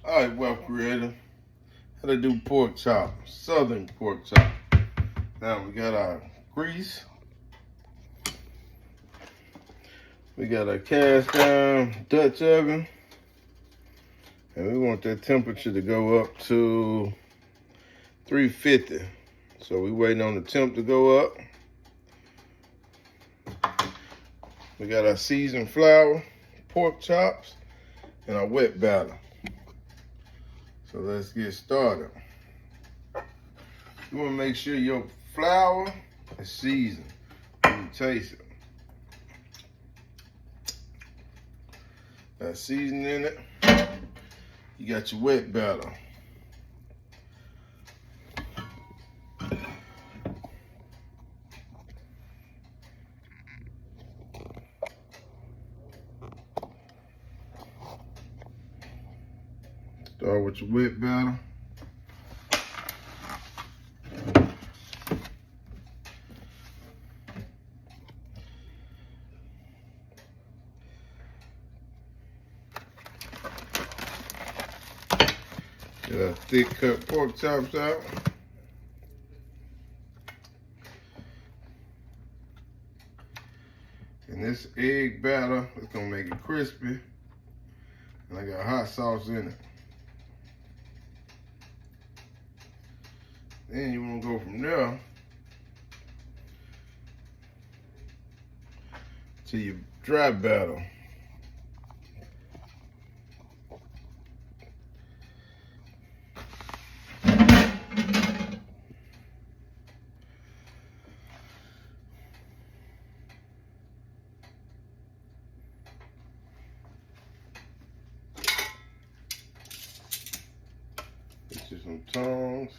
All right, well, creator, how to do pork chop, southern pork chop. Now we got our grease, we got our cast iron Dutch oven, and we want that temperature to go up to 350. So we waiting on the temp to go up. We got our seasoned flour, pork chops, and our wet batter. So let's get started. You want to make sure your flour is seasoned when you taste it. Got seasoning in it. You got your wet batter. Start with your wet batter. Get our thick cut pork chops out. And this egg batter is gonna make it crispy. And I got hot sauce in it. Then you wanna go from there to your dry batter. Get you some tongs.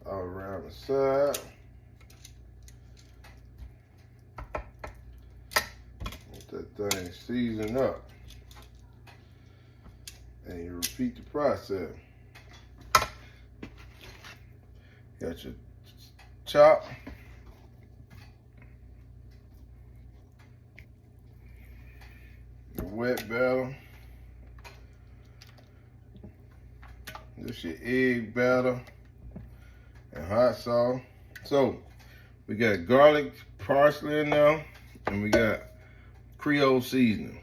All around the side. Let that thing season up. And you repeat the process. Got your chop. Your wet batter. This your egg batter and hot sauce. So we got garlic, parsley in there, and we got Creole seasoning.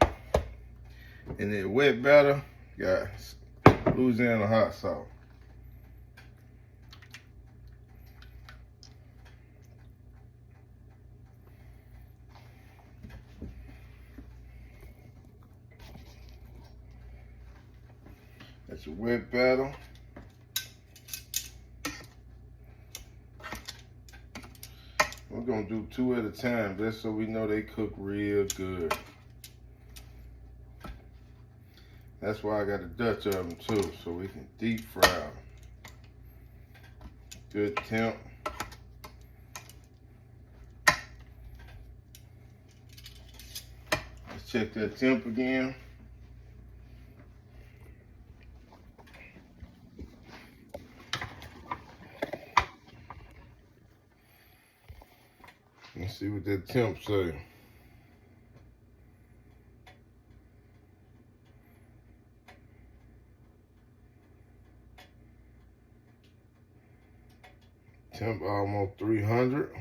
And then wet batter, got Louisiana hot sauce. That's your wet batter. We're gonna do 2 at a time just so we know they cook real good. That's why I got a Dutch oven too, so we can deep fry them. Good temp. Let's check that temp again. Let's see what that temp say. Temp almost 300.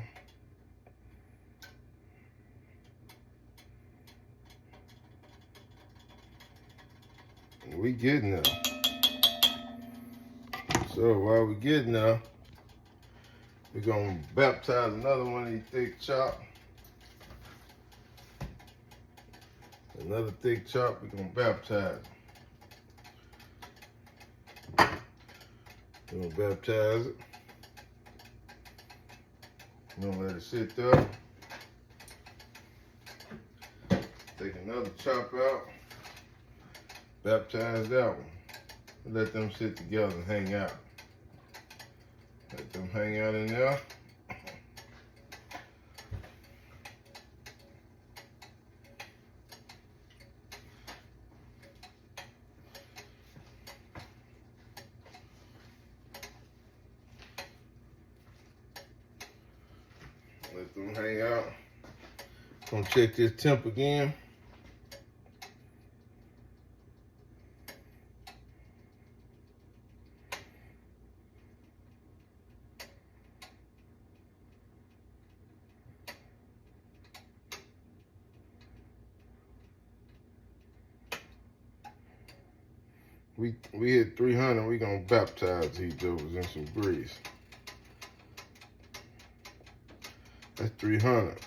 We getting there. So while we getting there, we're gonna baptize another one of these thick chops. Another thick chop, we're gonna baptize. We're gonna baptize it. We're gonna let it sit there. Take another chop out. Baptize that one. Let them sit together and hang out. Let them hang out in there. Let them hang out. Gonna check this temp again. We hit 300, we gonna baptize these jokers in some grease. That's 300.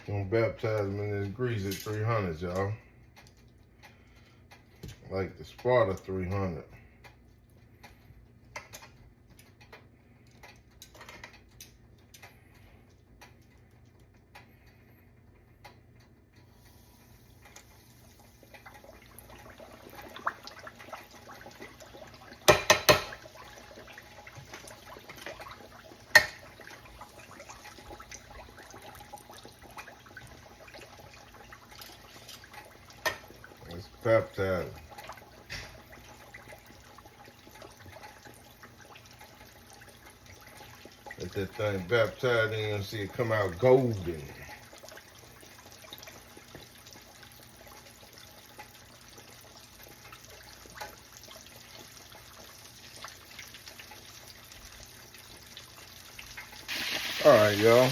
Gonna baptize them in this grease at 300, y'all. Like the Sparta 300. Let's baptize. Let that thing baptize in and see it come out golden. All right, y'all.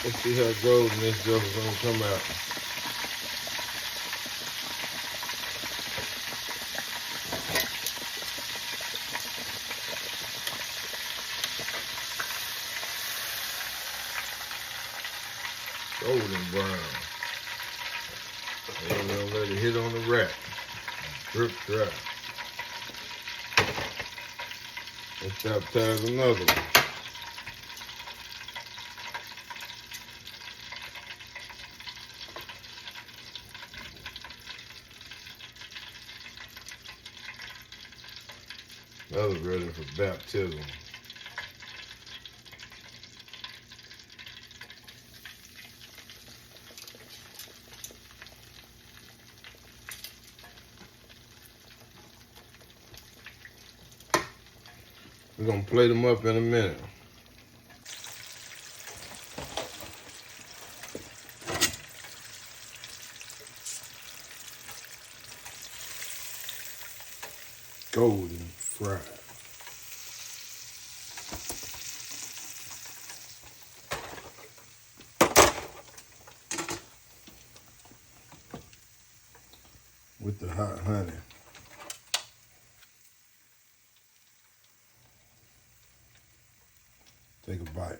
Let's see how golden this joker's gonna come out. Golden brown. And we're gonna let it hit on the rack. Drip dry. Let's baptize another one. Another ready for baptism. We're gonna plate them up in a minute. Golden fried. With the hot honey. Take a bite.